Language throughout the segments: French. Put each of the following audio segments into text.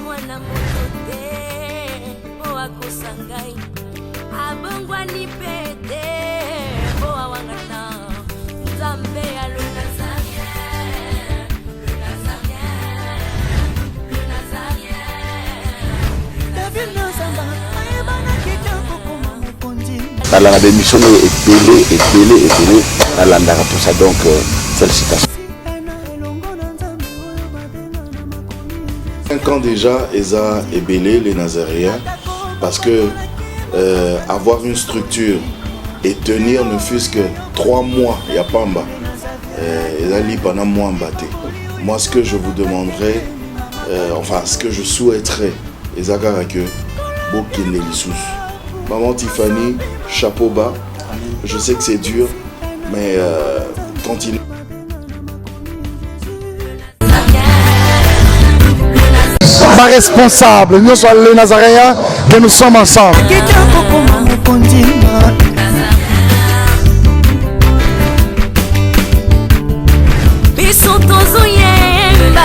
mwana motote o akosangai abongwa ni pete o awangata nzambe ya dans la démission est belé dans l'andara pour ça donc félicitations. 5 ans déjà Eza est belé les Nazaréens parce que avoir une structure et tenir ne fût-ce que 3 mois il y a Pamba Eza li pendant moi mbaté. Moi ce que je vous demanderais enfin ce que je souhaiterais Eza que Bokene Lissous. Maman Tiffany, chapeau bas. Je sais que c'est dur, mais continue. Pas responsable, nous sommes les Nazaréens, que nous sommes ensemble.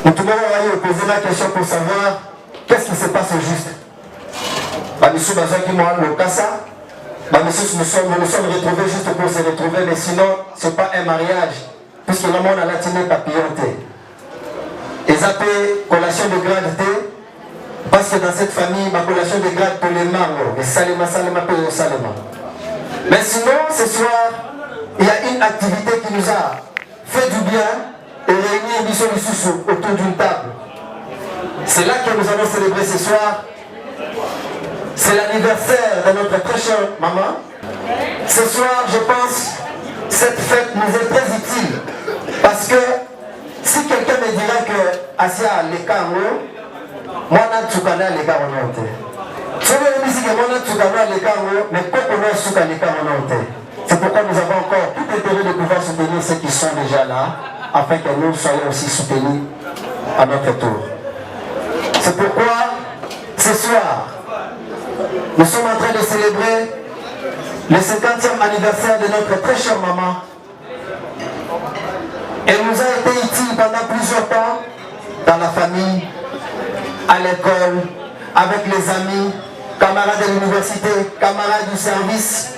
On peut poser la question pour savoir qu'est-ce qui se passe au juste. Nous sommes retrouvés juste pour se retrouver, mais sinon, ce n'est pas un mariage, puisque le monde a latiné papilloté. Et ça fait collation de grade T, parce que dans cette famille, ma collation de grade pour les membres, et salema, pour salema. Mais sinon, ce soir, il y a une activité qui nous a fait du bien et réunir Bissou autour d'une table. C'est là que nous allons célébrer ce soir. C'est l'anniversaire de notre très chère maman. Ce soir, je pense, cette fête nous est très utile. Parce que si quelqu'un me dira que Asia les Kango, moi je suis allé à l'écart en honte. Si vous me dites que moi je suis allé à l'écart, mais pourquoi je suis allé à l'écart en honte? C'est pourquoi nous avons encore tout intérêt de pouvoir soutenir ceux qui sont déjà là, afin que nous soyons aussi soutenus à notre tour. C'est pourquoi ce soir, nous sommes en train de célébrer le 50e anniversaire de notre très chère maman. Elle nous a été utile pendant plusieurs temps dans la famille, à l'école, avec les amis, camarades de l'université, camarades du service,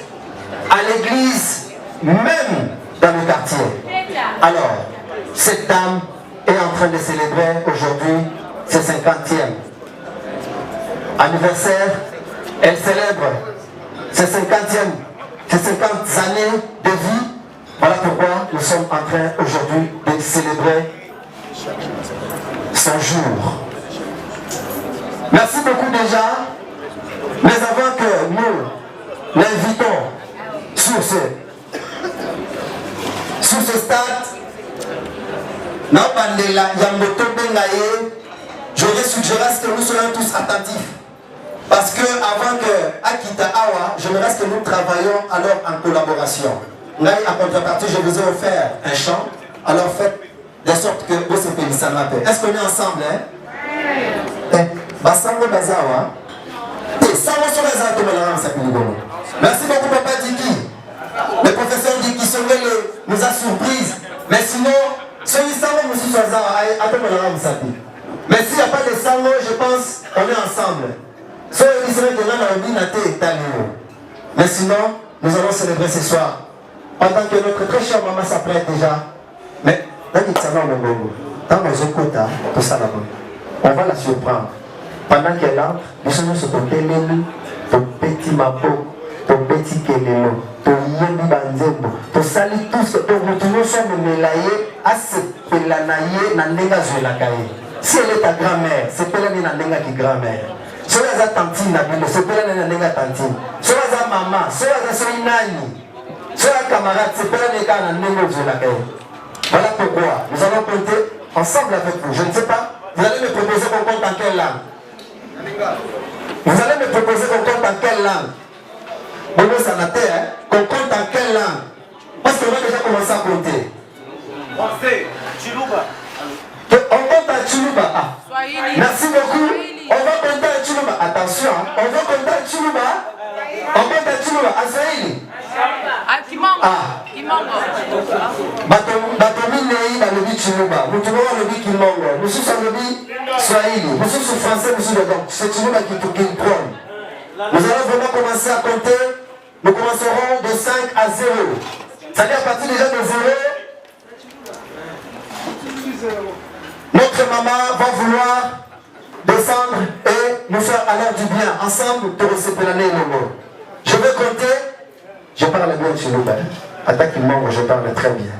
à l'église, même dans le quartier. Alors, cette dame est en train de célébrer aujourd'hui ses 50e anniversaire. Elle célèbre ses 50 années de vie. Voilà pourquoi nous sommes en train aujourd'hui de célébrer son jour. Merci beaucoup déjà. Mais avant que nous l'invitons sur ce stade, j'aurais suggéré que nous soyons tous attentifs. Parce que avant que Akita Awa, je me reste que nous travaillons alors en collaboration. En contrepartie, je vous ai offert un chant. Alors faites de sorte que vous se félicitez. Est-ce qu'on est ensemble, hein? Merci beaucoup, Papa Diki. Le professeur Diki nous a surprise. Mais sinon, mais s'il n'y a pas de sango, je pense qu'on est ensemble. Mais sinon, nous allons célébrer ce soir. Pendant que notre très chère maman s'apprête déjà. Mais, on va la surprendre. Pendant qu'elle entre, nous sommes sur ton télénu, ton petit mapo, ton petit kelelo, ton yebi banzembo, ton sali tous, ton retour sommes mélaillés à ce que la naïe n'a n'est pas la caille. Si elle est ta grand-mère, c'est pas la n'a qui grand-mère. Si elle est ta tantine, c'est pas la n'a tantine. Si elle est ta maman, si elle est ta nani, si elle est ta camarade, c'est pas la n'a la caille. Voilà pourquoi nous allons compter ensemble avec vous. Je ne sais pas, vous allez me proposer qu'on compte en quelle langue? Vous allez me proposer qu'on compte en quelle langue? Bon, ça n'a pas, qu'on compte en quelle langue? Parce qu'on va déjà commencer à compter. Français, Chiluba. On compte à Chiluba. Ah. Merci beaucoup. On va compter à Chiluba. Attention, on va compter à Chiluba. On compte à Chiluba. À Swahili. Ah. Batomi Nei, dans le Chiluba, nous trouvons le dit Kimongo, nous sommes le dit Swahili, nous sommes français, nous sommes donc c'est Chiluba qui prône. Nous allons vraiment commencer à compter, nous commencerons de 5 à 0. C'est-à-dire à partir déjà de 0, notre maman va vouloir descendre et nous faire alors du bien, ensemble, pour recevoir l'année et le mot. Je vais compter, je parle bien chez nous, attaque qu'il manque, je parle très bien.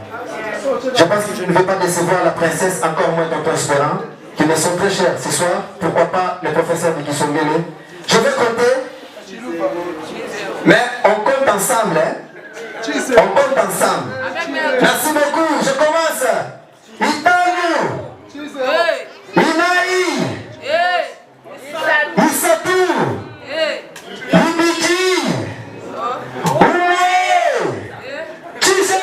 Je pense que je ne vais pas décevoir la princesse, encore moins tonton Espérant, qui me sont très chers ce soir, pourquoi pas les professeurs qui sont mêlés. Je vais compter, mais on compte ensemble, hein? On compte ensemble. Merci beaucoup, je commence. Itanou, Inaï, Issatou, Libiki, Oué, Tizé.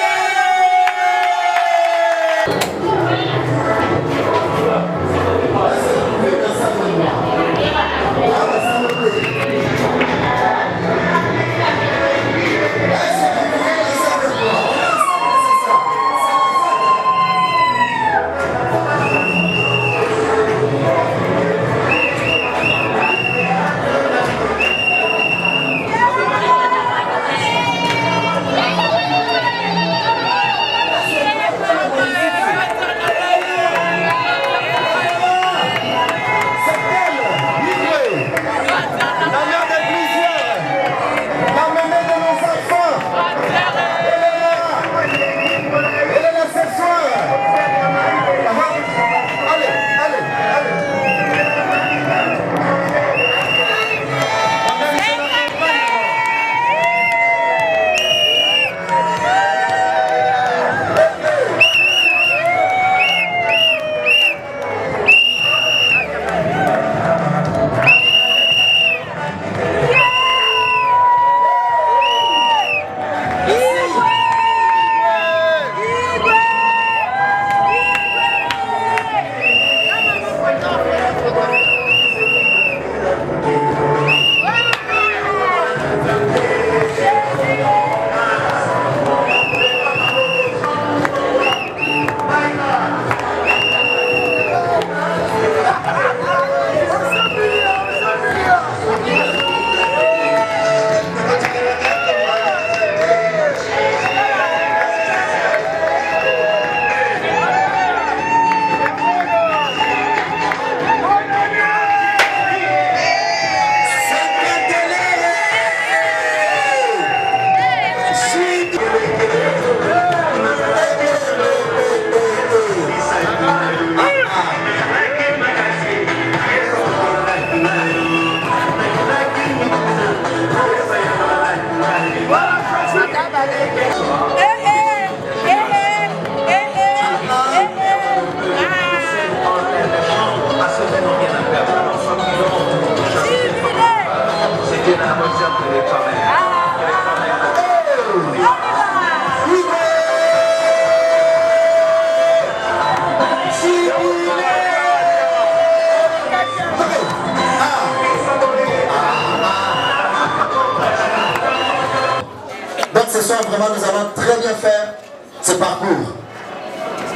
Ce soir, vraiment, nous allons très bien faire ce parcours.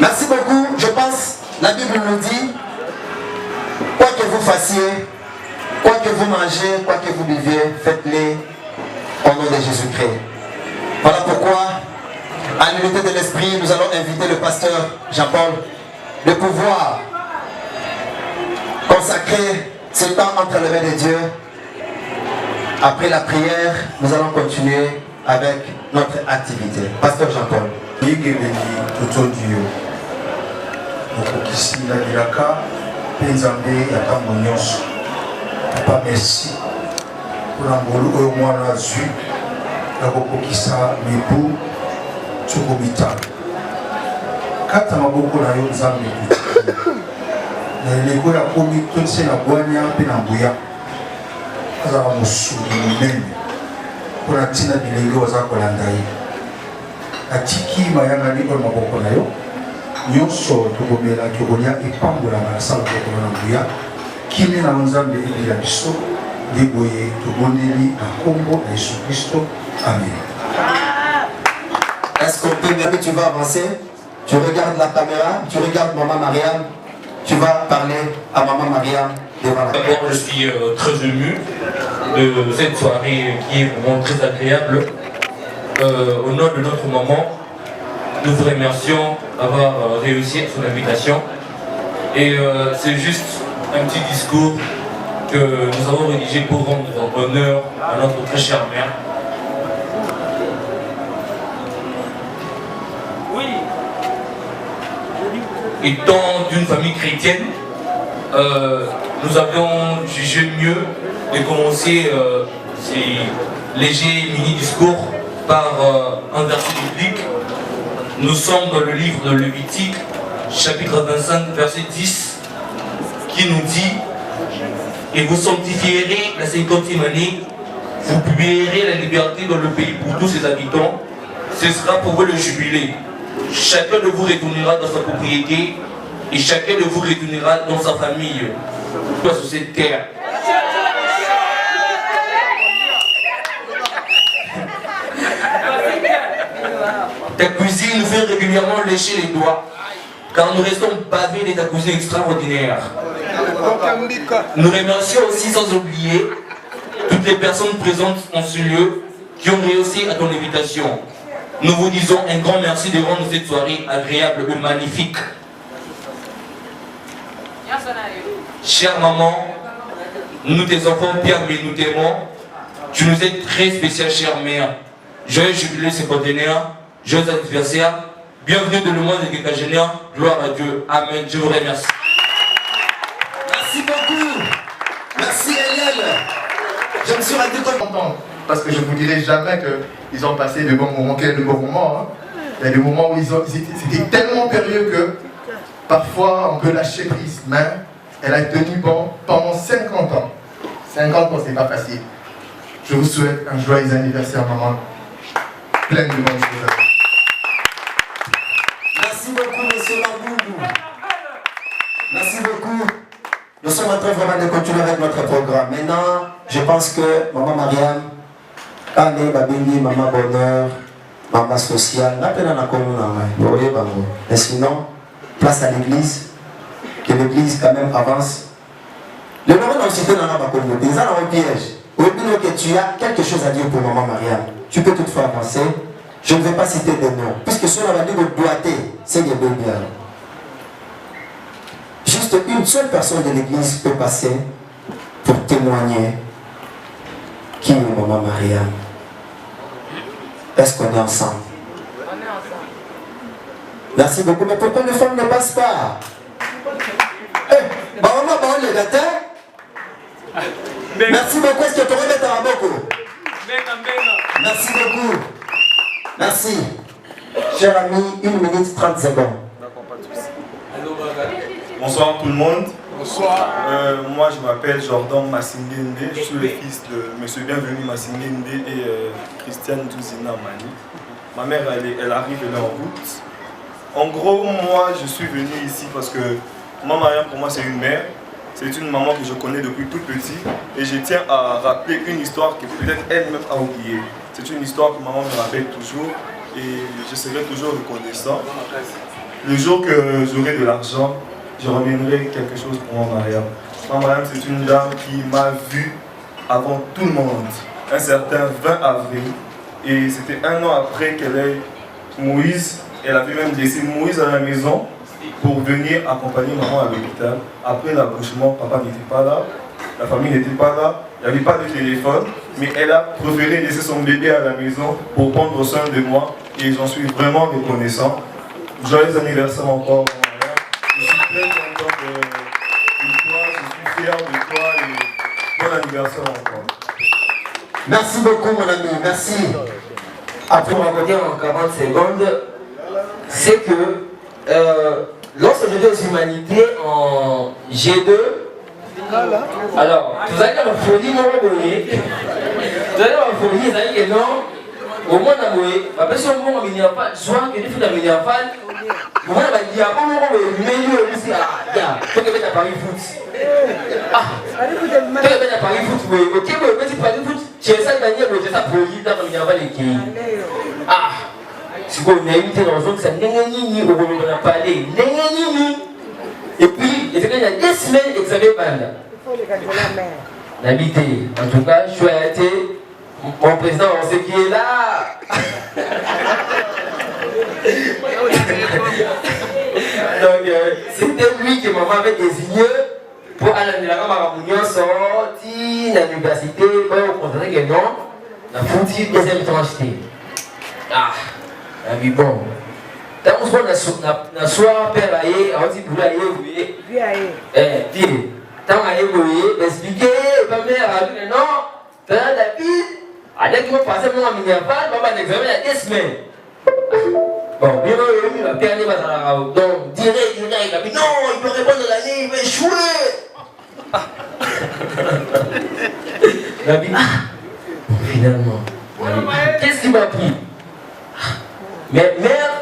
Merci beaucoup. Je pense, la Bible nous dit, quoi que vous fassiez, quoi que vous mangez, quoi que vous buviez, faites-les au nom de Jésus-Christ. Voilà pourquoi, à l'unité de l'Esprit, nous allons inviter le pasteur Jean-Paul de pouvoir consacrer ce temps entre les mains de Dieu. Après la prière, nous allons continuer avec notre activité. Pasteur Jean-Paul. Papa, merci pour l'ambolo au moins la zui, la kokokisa mebu, tsukomita. Kata maboko na yo nzambe kuti. Na lego ya komi tonse na bwanya pe na mbuya. Azala musuli munene. Kuna tina bilenge waza kolanda ye. Atiki mayanga ni kwa maboko na yo. Nyonso tokomela tokolia epambola na sala ko na mbuya. Kine na nzambe elila biso deboye tobondeli na kombo na Jésus-Christ. Amen. Est-ce qu'on peut, tu vas avancer? tu regardes la caméra, tu regardes Maman Mariam, tu vas parler à Maman Mariam devant la caméra. D'abord, je suis très ému de cette soirée qui est vraiment très agréable. Au nom de notre maman, nous vous remercions d'avoir réussi son invitation. Et c'est juste un petit discours que nous avons rédigé pour rendre honneur à notre très chère mère. Oui. Étant d'une famille chrétienne, nous avions jugé mieux de commencer ces légers mini-discours par un verset biblique. Nous sommes dans le livre de Lévitique, chapitre 25, verset 10, qui nous dit « Et vous sanctifierez la 50e année, vous publierez la liberté dans le pays pour tous ses habitants, ce sera pour vous le jubilé. Chacun de vous retournera dans sa propriété, et chacun de vous retournera dans sa famille, sur cette terre. » Ta cuisine nous fait régulièrement lécher les doigts, car nous restons pavés de ta cuisine extraordinaire. Nous remercions aussi sans oublier toutes les personnes présentes en ce lieu qui ont réussi à ton invitation. Nous vous disons un grand merci de rendre cette soirée agréable et magnifique. Chère maman, nous tes enfants bien-aimés, nous t'aimons. Tu nous es très spécial, chère mère. Joyeux jubilé cinquantenaire, joyeux anniversaire. Bienvenue dans le monde des quinquagénaires. Gloire à Dieu. Amen. Je vous remercie. Merci beaucoup. Merci Eliel. Je me suis rendu compte. Parce que je ne vous dirai jamais qu'ils ont passé de bons moments. Quel est le bon moment, hein? Il y a des moments où c'était tellement périlleux que parfois on peut lâcher prise. Mais elle a tenu bon pendant 50 ans. 50 ans, c'est pas facile. Je vous souhaite un joyeux anniversaire, maman. Plein de bonnes choses. Merci beaucoup, monsieur Maboubou. Merci beaucoup. Nous sommes en train vraiment de continuer avec notre programme. Maintenant, je pense que Maman Mariam, Kane, Babini, Maman Bonheur, Maman Social, et sinon, place à l'église, que l'église quand même avance. Le nom de cité dans la communauté, ils ont un piège. Au bout que tu as quelque chose à dire pour Maman Mariam, tu peux toutefois avancer. Je ne vais pas citer des noms, puisque si on va dire le doigté, c'est bien bien. Juste une seule personne de l'église peut passer pour témoigner qui est Maman Mariam. Est-ce qu'on est ensemble? On est ensemble. Merci beaucoup, mais pourquoi les femmes ne passent pas? Maman, les gâteaux. Merci beaucoup, est-ce que tu remets ta beaucoup? Merci beaucoup. Merci. Cher ami, 1 minute 30 secondes. Bonsoir tout le monde. Bonsoir. Moi je m'appelle Jordan Massingende. Je suis le fils de M. Bienvenu Massingende et Christiane Douzina Mani. Ma mère elle arrive là en route. En gros, moi je suis venu ici parce que Maman Mariam pour moi c'est une mère. C'est une maman que je connais depuis tout petit. Et je tiens à rappeler une histoire que peut-être elle-même a oubliée. C'est une histoire que maman me rappelle toujours et je serai toujours reconnaissant. Le jour que j'aurai de l'argent, je reviendrai quelque chose pour Maman Mariam. Maman Mariam, c'est une dame qui m'a vu avant tout le monde, un certain 20 avril. Et c'était 1 an après qu'elle ait Moïse. Elle avait même laissé Moïse à la maison pour venir accompagner maman à l'hôpital. Après l'accouchement, papa n'était pas là, la famille n'était pas là, il n'y avait pas de téléphone, mais elle a préféré laisser son bébé à la maison pour prendre soin de moi et j'en suis vraiment reconnaissant. Joyeux anniversaire encore, maman. Je suis très content de toi, je suis fier de toi et bon anniversaire encore. Merci beaucoup mon ami, merci. Après on va dire en 40 secondes, c'est que lorsque je vais aux humanités en G2, alors, vous allez avoir folie, mon boy. Vous allez avoir folie, vous allez non. Au moins, après, si on va venir à Fall, soit que les filles venir à Fall, on va dire, ah, on va meilleur ici, ah, faut que tu à Paris Foot. Ah, faut que tu à Paris Foot, oui. Ok, oui, petit Paris Foot, tu es ça, Daniel, tu es ça, folie, tu vas venir à Fall et qui. Ah. Si on a invité dans zone, ça n'est ni au moment de parler, ni. Et puis, il y a 2 semaines, et ça avait pas là. L'habité. En tout cas, je suis arrêté. Mon président, on sait qui est là. Donc, c'était lui que maman avait désigné pour aller à la sorti à l'université, pour constater que non, la foutu deuxième tranché. Ah, mais bon. Tant qu'on a soir père aïe, on dit pour aïe, oui. Dis, tant aïe, oui, expliquer, ma mère a dit non, t'as David, allez qui m'a passé mon ami, maman l'examen il y a 2 semaines. Bon, bien il va perdre ma donc direct, il a dit non, il peut répondre à l'année, il va échouer. David, finalement, qu'est-ce qui m'a pris? Mais mère,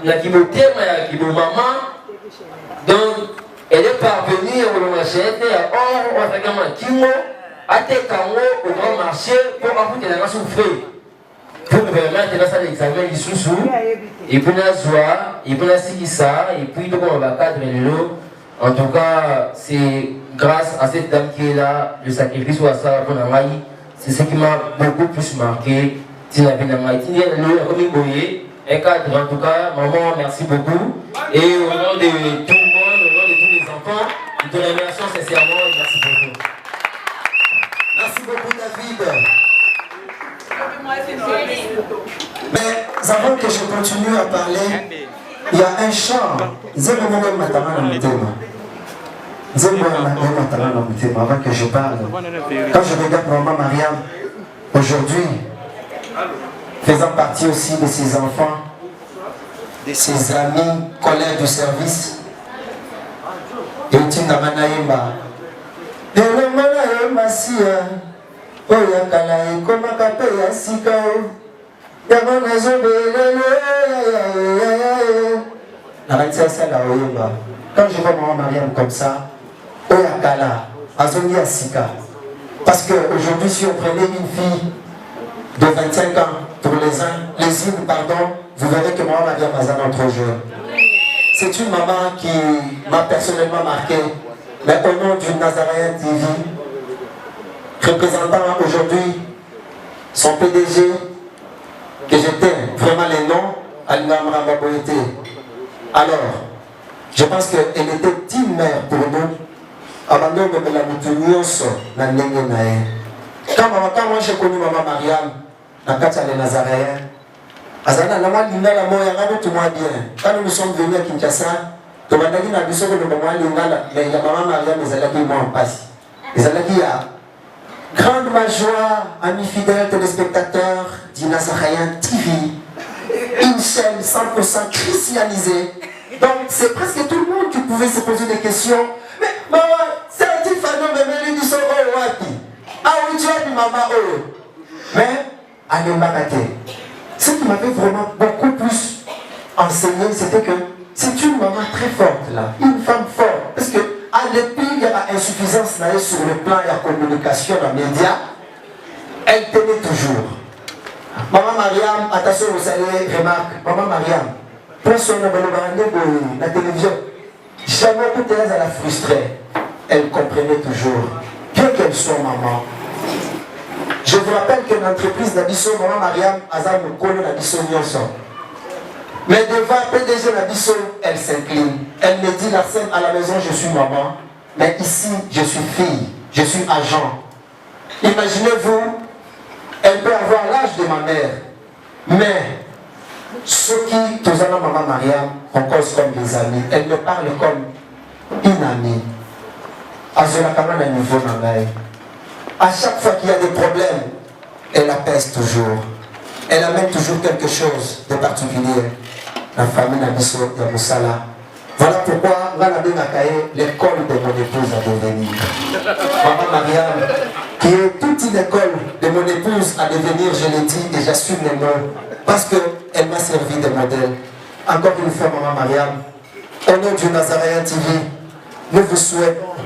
n'a qui me thème, qui me maman, donc elle est parvenue au marché, on va faire un kimo, à Tekango, au grand marché, pour avoir qu'elle a souffert. Pour me permettre de faire l'examen, il sous et puis la joie, et puis la sigissa, et puis donc on va cadrer l'eau. En tout cas, c'est grâce à cette dame qui est là, le sacrifice ou à ça, c'est ce qui m'a beaucoup plus marqué. Tina Benamaï, Tina Benamaï, et cadre, en tout cas, maman, merci beaucoup. Et au nom de tout le monde, au nom de tous les enfants, nous te remercions sincèrement et merci beaucoup. Merci beaucoup, David. Mais avant que je continue à parler, il y a un chant. Avant que je parle, quand je regarde maman Mariam, aujourd'hui, faisant partie aussi de ses enfants, de ses amis, collègues du service, et Tinamanaïmba. Oya kala koma kape ya sika o yaba na zobelele la reine la oyemba. Quand je vois maman Mariam comme ça, oya kala azongi ya sika, parce que aujourd'hui si on prenait une fille de 25 ans pour les îles, pardon, vous verrez que maman Mariam a un autre jeune. C'est une maman qui m'a personnellement marqué, mais au nom du Nazaréen TV, représentant aujourd'hui son PDG, que j'étais vraiment les noms, Alinamra Maboyete. Alors, je pense qu'elle était une mère pour nous. Quand moi j'ai connu maman Mariam, dans les Nazaréens, quand nous sommes venus à Kinshasa, maman Mariam, grande ma joie, amis fidèles téléspectateurs du Nazaréen TV, une chaîne 100% christianisée. Donc c'est presque tout le monde qui pouvait se poser des questions. Mais maman, c'est un petit fameux bébé qui sont au wapi. Ah oui, tu as maman oh. Mais allez m'arrêter. Ce qui m'avait vraiment beaucoup plus enseigné, c'était que c'est une maman très forte là, une femme forte. Parce que à l'époque, il y a insuffisance sur le plan de la communication dans les médias. Elle tenait toujours. Maman Mariam, attention, vous allez remarquer. Maman Mariam, pour son la télévision, jamais tout elle la frustrée. Elle comprenait toujours, bien qu'elle soit maman. Je vous rappelle que l'entreprise d'Abisso, maman Mariam, Azam Mokolo d'Abisso Nyonson. Mais devant PDG d'Abisso, elle s'incline. Elle me dit, la scène à la maison, je suis maman. Mais ici, je suis fille, je suis agent. Imaginez-vous, elle peut avoir l'âge de ma mère. Mais ceux qui, tous à maman Mariam, on cause comme des amis. Elle me parle comme une amie. À chaque fois qu'il y a des problèmes, elle apaise toujours. Elle amène toujours quelque chose de particulier. La famille Nabiso de Moussala. Voilà pourquoi l'école de mon épouse à devenir. Maman Mariam, qui est toute une école de mon épouse à devenir, je l'ai dit et j'assume les mots, parce qu'elle m'a servi de modèle. Encore une fois, Maman Mariam, au nom du Nazaréen TV, nous vous souhaitons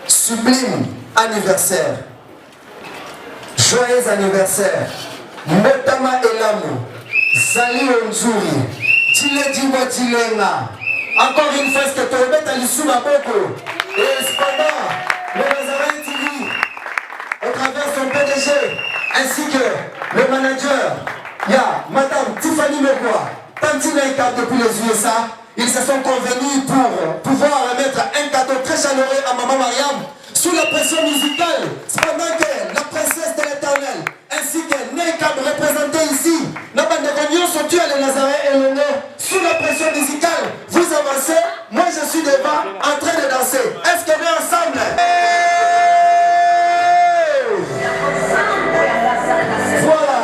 sublime anniversaire, joyeux anniversaire, Motama Elamu, Zali Onzuri, Tile Diwa Tilenga. Encore une fois, ce que tu remets à l'issue ma boko. Et cependant, le Nazareth TV, au travers son PDG, ainsi que le manager, il y a Madame Tiffany Mekoua, Tantina Eka depuis les USA, ils se sont convenus pour pouvoir remettre un cadeau très chaleureux à Maman Mariam sous la pression musicale, cependant que la princesse de l'éternel, ainsi que Neikab représenté ici, la bande de Réunion sont tués à le Nazareth et le nez, sous la pression musicale, vous avancez, moi je suis devant en train de danser. Est-ce qu'on est ensemble? Voilà.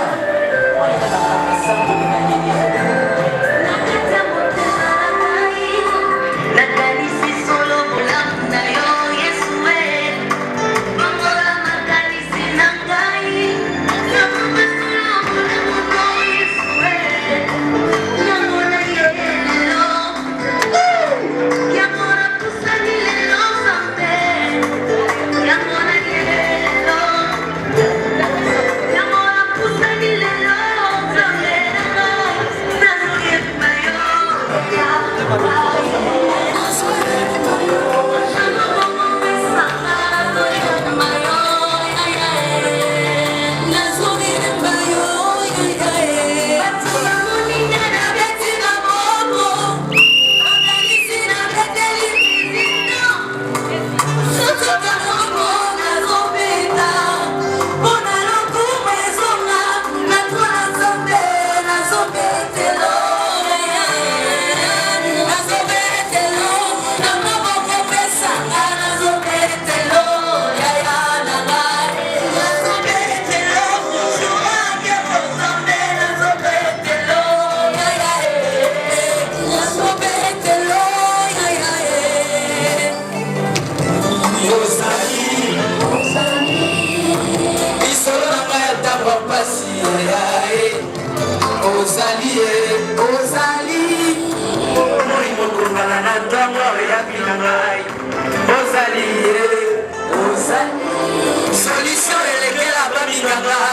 Solution est la Bamigala,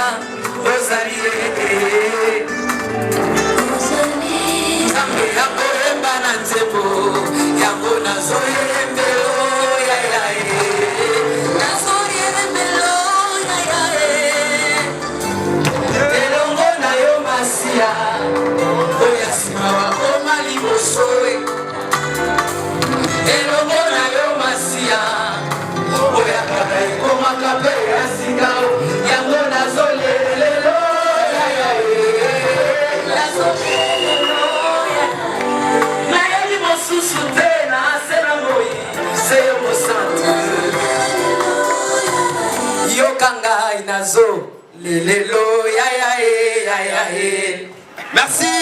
Merci,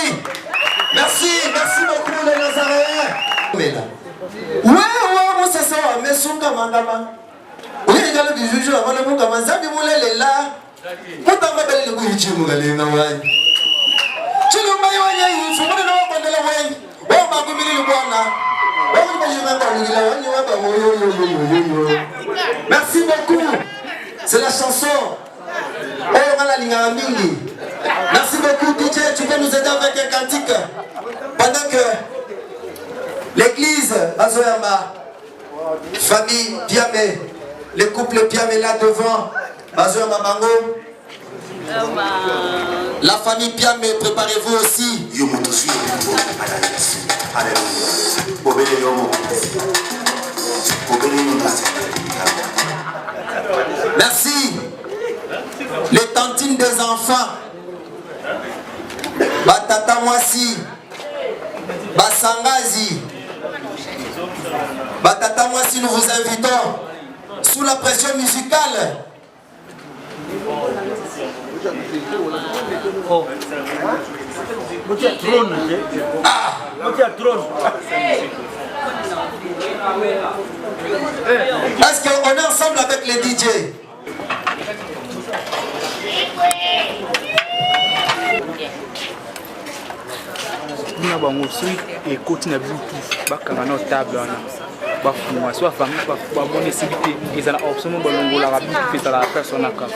merci, merci beaucoup les Nazaréens. Ouais, moi c'est ça, mais son commandement. Oui, il y a le bijou, avant le mot comme ça, mais vous l'êtes là. Pourtant, ma belle, le goût, tu m'as dit, non, ouais. Tu ne m'as pas dit, il faut que nous prenions la voie. On va vous le voir là. Merci beaucoup. C'est la chanson. Merci beaucoup DJ, tu peux nous aider avec un cantique pendant que l'église Bazoyama, famille Piamé, le couple Piamé là devant, Bazoyama Mango, la famille Piamé, préparez-vous aussi. Merci. Les tantines des enfants, Batata Mwasi, Basangazi, Batata Mwasi, nous vous invitons sous la pression musicale. Est-ce qu'on est ensemble avec les DJ? Nous avons aussi et continue à Bluetooth, bakanga na table wana. Bafumwa soit famille ba bonne sécurité ils ont option ba longola la Bluetooth la personne aka.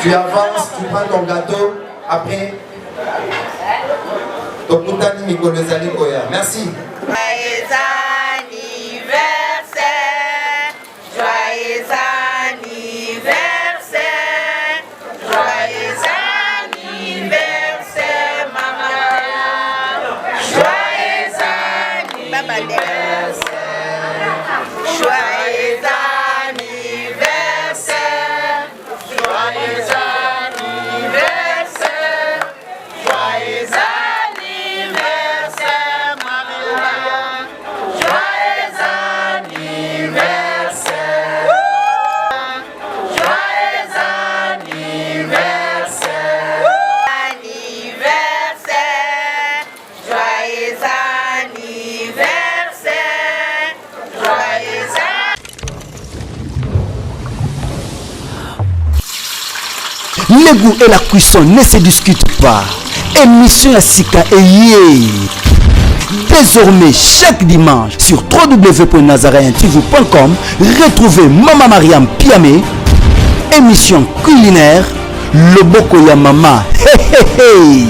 Tu avances, tu prends ton gâteau, après, ton Moutani Mikolozali Koya. Merci. Joyeux anniversaire, joyeux anniversaire, joyeux anniversaire, maman. Joyeux anniversaire, joyeux anniversaire, joyeux anniversaire, joyeux anniversaire, maman. Joyeux anniversaire, joyeux anniversaire, anniversaire, joyeux anniversaire, joyeux Le goût et la cuisson ne se discutent pas. Émission à Sika et Yé. Désormais, chaque dimanche, sur www.nazareentv.com, retrouvez Mama Mariam Piamé, émission culinaire, le Bokoya Mama. Hey, hey, hey.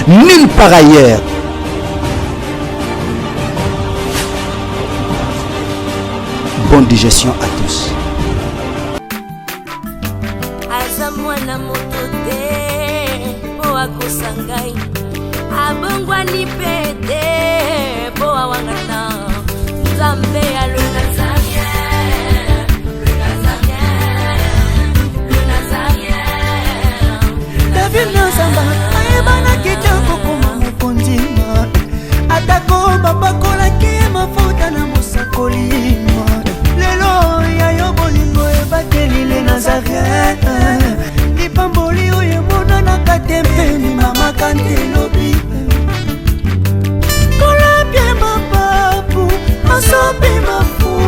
Nulle part ailleurs. Bonne digestion à tous. aza mwana moto te po akosangai abongwani pete